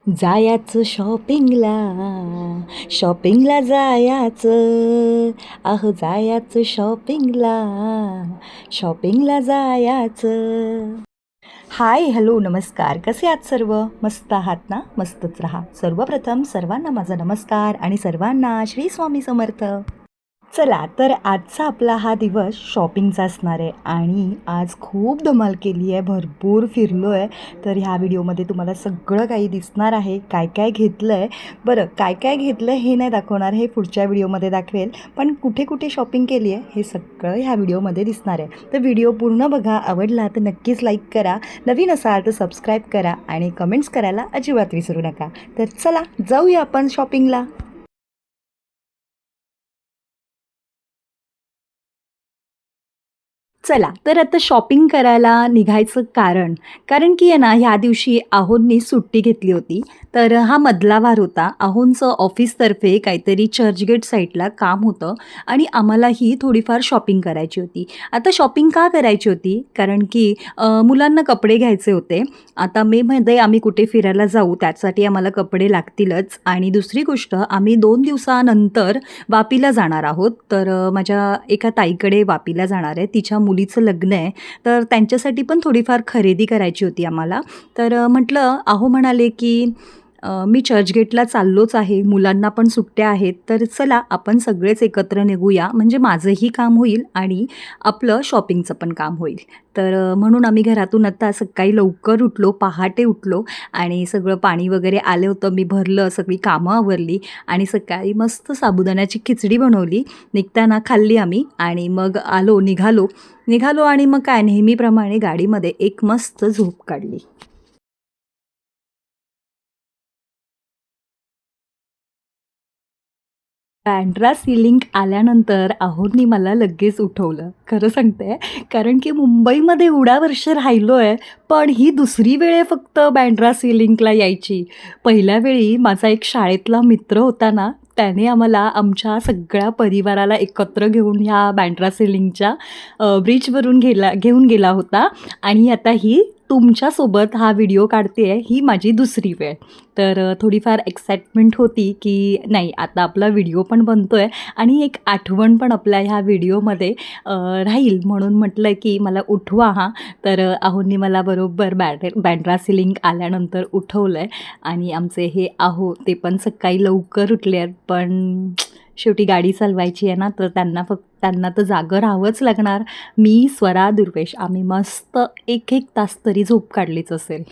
जायाचं शॉपिंगला, शॉपिंगला जायाचं, अहो जायाचं शॉपिंगला, शॉपिंगला जायाचं. हाय, हॅलो, नमस्कार. कसे आहात सर्व? मस्त आहात ना? मस्तच राहा. सर्वप्रथम सर्वांना माझा नमस्कार आणि सर्वांना श्री स्वामी समर्थ. चला तर आजचा आपला हा दिवस शॉपिंगचा असणार आहे आणि आज खूप धमाल केली आहे, भरपूर फिरलो आहे. तर ह्या व्हिडिओमध्ये तुम्हाला सगळं काही दिसणार आहे, काय काय घेतलं आहे. बरं, काय काय घेतलं हे नाही दाखवणार, हे पुढच्या व्हिडिओमध्ये दाखवेल. पण कुठे कुठे शॉपिंग केली आहे हे सगळं ह्या व्हिडिओमध्ये दिसणार आहे. तर व्हिडिओ पूर्ण बघा, आवडला तर नक्कीच लाईक करा, नवीन असाल तर सबस्क्राईब करा आणि कमेंट्स करायला अजिबात विसरू नका. तर चला जाऊया आपण शॉपिंगला. चला, तर आता शॉपिंग करायला निघायचं कारण की आहे ना, ह्या दिवशी आहोंनी सुट्टी घेतली होती. तर हा मधला वार होता. आहोंचं ऑफिसतर्फे काहीतरी चर्चगेट साईडला काम होतं आणि आम्हालाही थोडीफार शॉपिंग करायची होती. आता शॉपिंग का करायची होती? कारण की मुलांना कपडे घ्यायचे होते. आता मेमध्ये आम्ही कुठे फिरायला जाऊ, त्यासाठी आम्हाला कपडे लागतीलच आणि दुसरी गोष्ट, आम्ही 2 दिवसानंतर वापीला जाणार आहोत. तर माझ्या एका ताईकडे वापीला जाणार आहे. तिच्या मुलीचं लग्न आहे. तर त्यांच्यासाठी पण थोडीफार खरेदी करायची होती आम्हाला. तर म्हटलं, अहो म्हणाले की मी चर्चगेटला चाललोच आहे, मुलांना पण सुट्ट्या आहेत, तर चला आपण सगळेच एकत्र निघूया, म्हणजे माझंही काम होईल आणि आपलं शॉपिंगचं पण काम होईल. तर म्हणून आम्ही घरातून आता सकाळी लवकर उठलो, पहाटे उठलो आणि सगळं पाणी वगैरे आलं होतं, मी भरलं, सगळी कामं आवरली आणि सकाळी मस्त साबुदाण्याची खिचडी बनवली. निघताना खाल्ली आम्ही आणि मग निघालो निघालो आणि मग काय, नेहमीप्रमाणे गाडीमध्ये एक मस्त झोप काढली. बँड्रा सिलिंग आल्यानंतर आहोंनी मला लगेच उठवलं. खरं सांगते, कारण की मुंबईमध्ये एवढ्या वर्ष राहिलो आहे, पण ही दुसरी वेळ आहे फक्त बँड्रा सिलिंगला यायची. पहिल्या वेळी माझा एक शाळेतला मित्र होता ना, त्याने आम्हाला आमच्या सगळ्या परिवाराला एकत्र घेऊन ह्या बँड्रा सिलिंगच्या ब्रिजवरून घेऊन गेला होता आणि आता ही तुमच्यासोबत हा व्हिडिओ काढते आहे, ही माझी दुसरी वेळ. तर थोडीफार एक्साइटमेंट होती की नाही, आता आपला व्हिडिओ पण बनतो आहे आणि एक आठवण पण आपल्या ह्या व्हिडिओमध्ये राहील, म्हणून म्हटलं की मला उठवा हां. तर आहोंनी मला बरोबर बँड्रा सिलिंग आल्यानंतर उठवलं आहे आणि आमचे हे आहो ते पण सकाळी लवकर उठले आहेत. पण शेवटी गाडी चालवायची आहे ना, तर त्यांना तर जागं राहावंच लागणार. मी, स्वरा, दुर्वेश आम्ही मस्त 1-1 तास तरी झोप काढलीच असेल.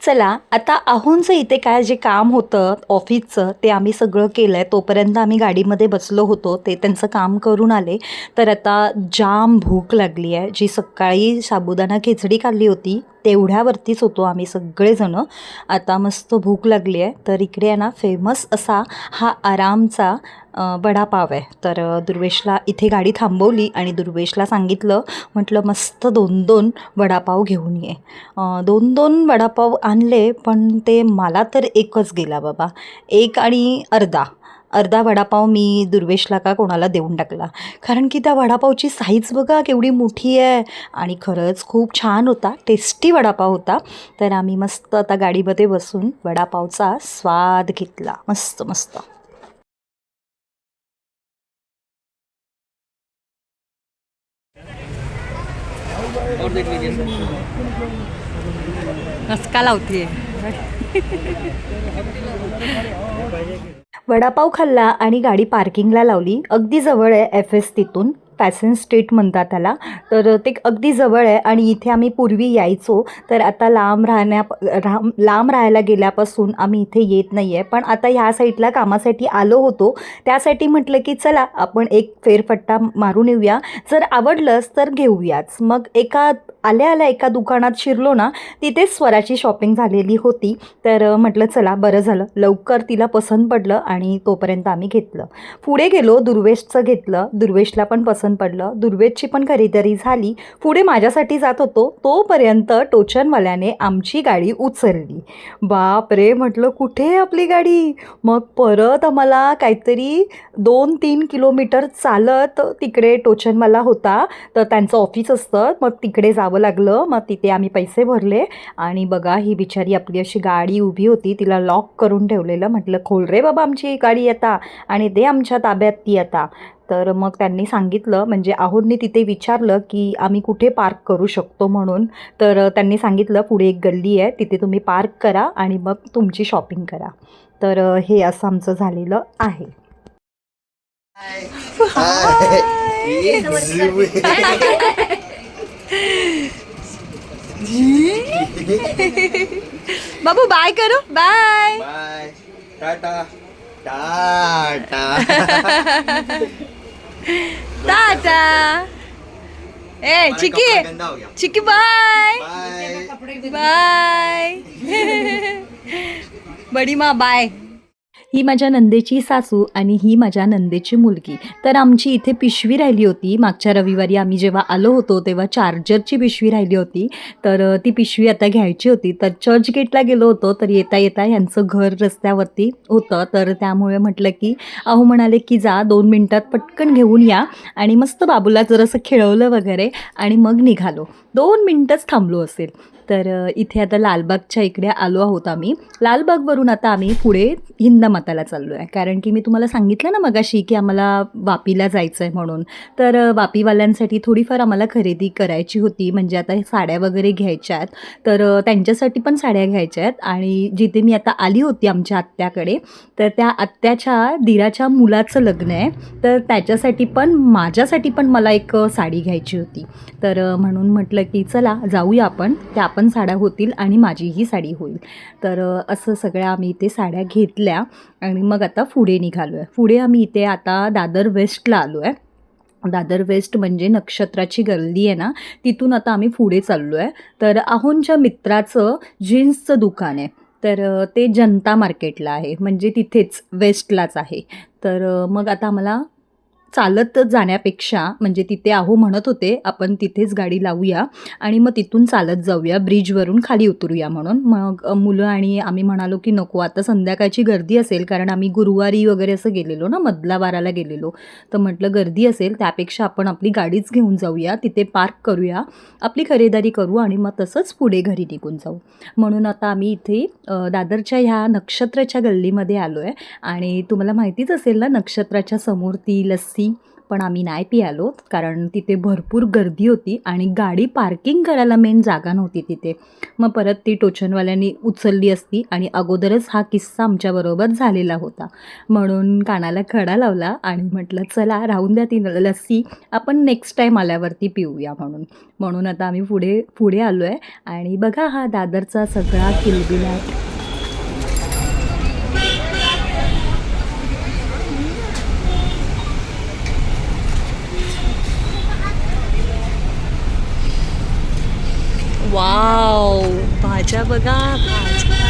चला, आता आहोंचं इथे काय जे काम होतं ऑफिसचं ते आम्ही सगळं केलं आहे. तोपर्यंत आम्ही गाडीमध्ये बसलो होतो. ते त्यांचं काम करून आले. तर आता जाम भूक लागली आहे. जी सकाळी साबुदाणा खिचडी खाल्ली होती तेवढ्यावरतीच होतो आम्ही सगळेजणं. आता मस्त भूक लागली आहे. तर इकडे आहे ना, फेमस असा हा आरामचा वडापाव आहे. तर दुर्वेशला इथे गाडी थांबवली आणि दुर्वेशला सांगितलं, म्हटलं मस्त 2-2 वडापाव घेऊन ये. 2-2 वडापाव आणले, पण ते मला तर एकच गेला बाबा. एक आणि अर्धा. अर्धा वडापाव मी दुर्वेशला का कोणाला देऊन टाकला. कारण की त्या वडापावची साईज बघा केवढी मोठी आहे आणि खरंच खूप छान होता, टेस्टी वडापाव होता. तर आम्ही मस्त आता गाडीमध्ये बसून वडापावचा स्वाद घेतला. मस्त, मस्त. नसका लावतीये. वडापाव खाल्ला आणि गाडी पार्किंगला लावली. अगदी जवळ आहे एफ एस तिथून. फॅशन स्ट्रीट म्हणतात त्याला. तर ते अगदी जवळ आहे आणि इथे आम्ही पूर्वी यायचो. तर आता लांब राहायला गेल्यापासून आम्ही इथे येत नाही आहे. पण आता ह्या साईडला कामासाठी आलो होतो. त्यासाठी म्हटलं की चला आपण एक फेरफटका मारून येऊया. जर आवडलंच तर घेऊयाच. मग आल्या एका दुकानात शिरलो ना, तिथेच स्वराची शॉपिंग झालेली होती. तर म्हटलं चला बरं झालं, लवकर तिला पसंत पडलं आणि तोपर्यंत आम्ही घेतलं. पुढे गेलो, दुर्वेशचं घेतलं. दुर्वेशला पण पसंत पडलं. दुर्वेशची पण खरीदारी झाली. पुढे माझ्यासाठी जात होतो तोपर्यंत टोचनवाल्याने आमची गाडी उचलली. बापरे! म्हटलं कुठे आहे आपली गाडी? मग परत आम्हाला काहीतरी 2-3 किलोमीटर चालत तिकडे टोचनवाला होता. तर त्यांचं ऑफिस असतं. मग तिकडे जावं लागलं. मग तिथे आम्ही पैसे भरले आणि बघा ही बिचारी आपली अशी गाडी उभी होती. तिला लॉक करून ठेवलेलं. म्हटलं खोल रे बाबा आमची गाडी आता आणि दे आमच्या ताब्यात ती आता. तर मग त्यांनी सांगितलं, म्हणजे आहोंनी तिथे विचारलं की आम्ही कुठे पार्क करू शकतो म्हणून. तर त्यांनी सांगितलं पुढे एक गल्ली आहे, तिथे तुम्ही पार्क करा आणि मग तुमची शॉपिंग करा. तर हे असं आमचं झालेलं आहे. बाबू बाय करो. Bye bye tata tata tata. ए चिकी गंदा हो गया चिकी बाय बाय बाय. बडी माँ बाय. ही माझ्या नंदेची सासू आणि ही माझ्या नंदेची मुलगी. तर आमची इथे पिशवी राहिली होती. मागच्या रविवारी आम्ही जेव्हा आलो होतो तेव्हा चार्जरची पिशवी राहिली होती. तर ती पिशवी आता घ्यायची होती. तर चर्चगेटला गेलो होतो. तर येता येता यांचं घर रस्त्यावरती होतं. तर त्यामुळे म्हटलं की अहो म्हणाले की जा 2 मिनटात पटकन घेऊन या आणि मस्त बाबूला जरासं खेळवलं वगैरे आणि मग निघालो. 2 मिनटंच थांबलो असेल. तर इथे आता लालबागच्या इकडे आलो आहोत आम्ही. लालबागवरून आता आम्ही पुढे हिंदमाताला चाललो आहे. कारण की मी तुम्हाला सांगितलं ना मगाशी की आम्हाला वापीला जायचं आहे म्हणून. तर वापीवाल्यांसाठी थोडीफार आम्हाला खरेदी करायची होती. म्हणजे आता हे साड्या वगैरे घ्यायच्या आहेत. तर त्यांच्यासाठी पण साड्या घ्यायच्या आहेत. आणि जिथे मी आता आली होती आमच्या आत्याकडे, तर त्या आत्याच्या दीराच्या मुलाचं लग्न आहे. तर त्याच्यासाठी पण माझ्यासाठी पण मला एक साडी घ्यायची होती. तर म्हणून म्हटलं की चला जाऊया आपण, त्या पण साड्या होतील आणि माझीही साडी होईल. तर असं सगळ्या आम्ही इथे साड्या घेतल्या आणि मग आता पुढे निघालो आहे. पुढे आम्ही इथे आता दादर वेस्टला आलो आहे. दादर वेस्ट म्हणजे नक्षत्राची गल्ली आहे ना, तिथून आता आम्ही पुढे चाललो आहे. तर आहोंच्या मित्राचं जीन्सचं दुकान आहे. तर ते जनता मार्केटला आहे, म्हणजे तिथेच वेस्टलाच आहे. तर मग आता आम्हाला चालत जाण्यापेक्षा, म्हणजे तिथे आहो म्हणत होते आपण तिथेच गाडी लावूया आणि मग तिथून चालत जाऊया, ब्रिजवरून खाली उतरूया म्हणून. मग मुलं आणि आम्ही म्हणालो की नको आता संध्याकाळची गर्दी असेल, कारण आम्ही गुरुवारी वगैरे असं गेलेलो ना, मधल्या वाराला गेलेलो. तर म्हटलं गर्दी असेल त्यापेक्षा आपण आपली गाडीच घेऊन जाऊया, तिथे पार्क करूया, आपली खरेदी करू आणि मग तसंच पुढे घरी निघून जाऊ. म्हणून आता आम्ही इथे दादरच्या ह्या नक्षत्राच्या गल्लीमध्ये आलो आहे. आणि तुम्हाला माहितीच असेल ना, नक्षत्राच्या समोर ती लस्सी, पण आम्ही नाही पियालो कारण तिथे भरपूर गर्दी होती आणि गाडी पार्किंग करायला मेन जागा नव्हती तिथे. मग परत ती टोचनवाल्यांनी उचलली असती आणि अगोदरच हा किस्सा आमच्याबरोबर झालेला होता. म्हणून कानाला खडा लावला आणि म्हटलं चला राहून द्या ती लस्सी, आपण नेक्स्ट टाईम आल्यावरती पिऊया म्हणून आता आम्ही पुढे आलो आहे. आणि बघा हा दादरचा सगळा किलबिलाट. वाव, भाज्या बघा, भाज्या.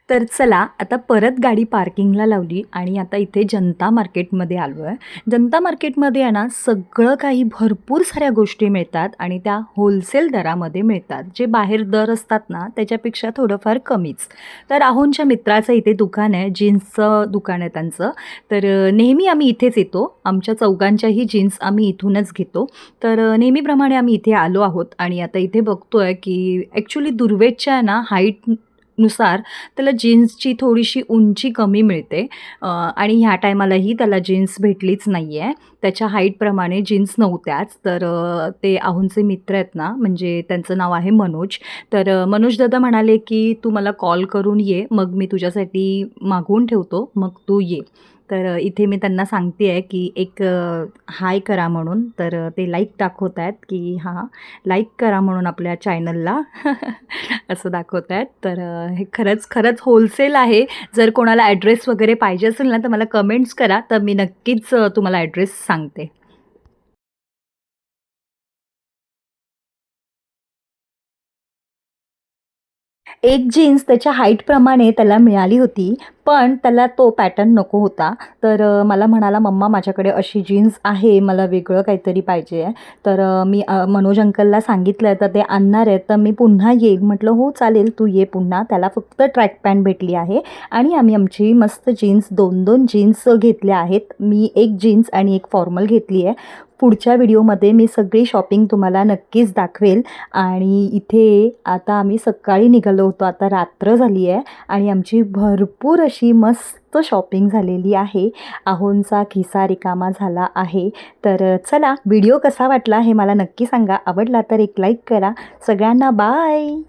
तर चला आता परत गाडी पार्किंगला लावली आणि आता इथे जनता मार्केटमध्ये आलो आहे. जनता मार्केटमध्ये आहे ना, सगळं काही भरपूर साऱ्या गोष्टी मिळतात आणि त्या होलसेल दरामध्ये मिळतात. जे बाहेर दर असतात ना त्याच्यापेक्षा थोडंफार कमीच. तर आहोंच्या मित्राचं इथे दुकान आहे, जीन्सचं दुकान आहे त्यांचं. तर नेहमी आम्ही इथेच येतो, आमच्या चौघांच्याही जीन्स आम्ही इथूनच घेतो. तर नेहमीप्रमाणे आम्ही इथे आलो आहोत आणि आता इथे बघतो आहे की ॲक्च्युली दुर्वेशच्या आहे ना हाईट नुसार त्याला जीन्सची थोडीशी उंची कमी मिळते आणि ह्या टायमालाही त्याला जीन्स भेटलीच नाही आहे. त्याच्या हाईटप्रमाणे जीन्स नव्हत्याच. तर ते आहोंचे मित्र आहेत ना, म्हणजे त्यांचं नाव आहे मनोज. तर मनोज दादा म्हणाले, की "तू मला कॉल करून ये, मग मी तुझ्यासाठी मागवून ठेवतो, मग तू ये." तर इथे मी त्यांना सांगते आहे, की एक हाय करा म्हणून. तर ते लाईक दाखवत आहेत, की हां, लाईक करा म्हणून आपल्या चॅनलला असं दाखवत आहेत. तर हे खरंच होलसेल आहे. जर कोणाला ॲड्रेस वगैरे पाहिजे असेल ना, तर मला कमेंट्स करा, तर मी नक्कीच तुम्हाला ॲड्रेस सांगते. एक जीन्स त्याच्या हाईटप्रमाणे त्याला मिळाली होती, पण त्याला तो पॅटर्न नको होता. तर मला म्हणाला, "मम्मा माझ्याकडे अशी जीन्स आहे, मला वेगळं काहीतरी पाहिजे आहे." तर मी मनोज अंकलला सांगितलं, तर ते आणणार आहेत, तर मी पुन्हा येईल. म्हटलं, "हो चालेल, तू ये पुन्हा." त्याला फक्त ट्रॅक पॅन्ट भेटली आहे आणि आम्ही आमची मस्त जीन्स 2-2 जीन्स घेतल्या आहेत. मी एक जीन्स आणि एक फॉर्मल घेतली आहे. पुढच्या व्हिडिओमध्ये मी सगळी शॉपिंग तुम्हाला नक्कीच दाखवेल. आणि इथे आता आम्ही सकाळी निघालो होतो, आता रात्र झाली आहे आणि आमची भरपूर अशी मस्त शॉपिंग झालेली आहे. आहोंचा खिसा रिकामा झाला आहे. तर चला, व्हिडिओ कसा वाटला हे मला नक्की सांगा. आवडला तर एक लाईक करा. सगळ्यांना बाय.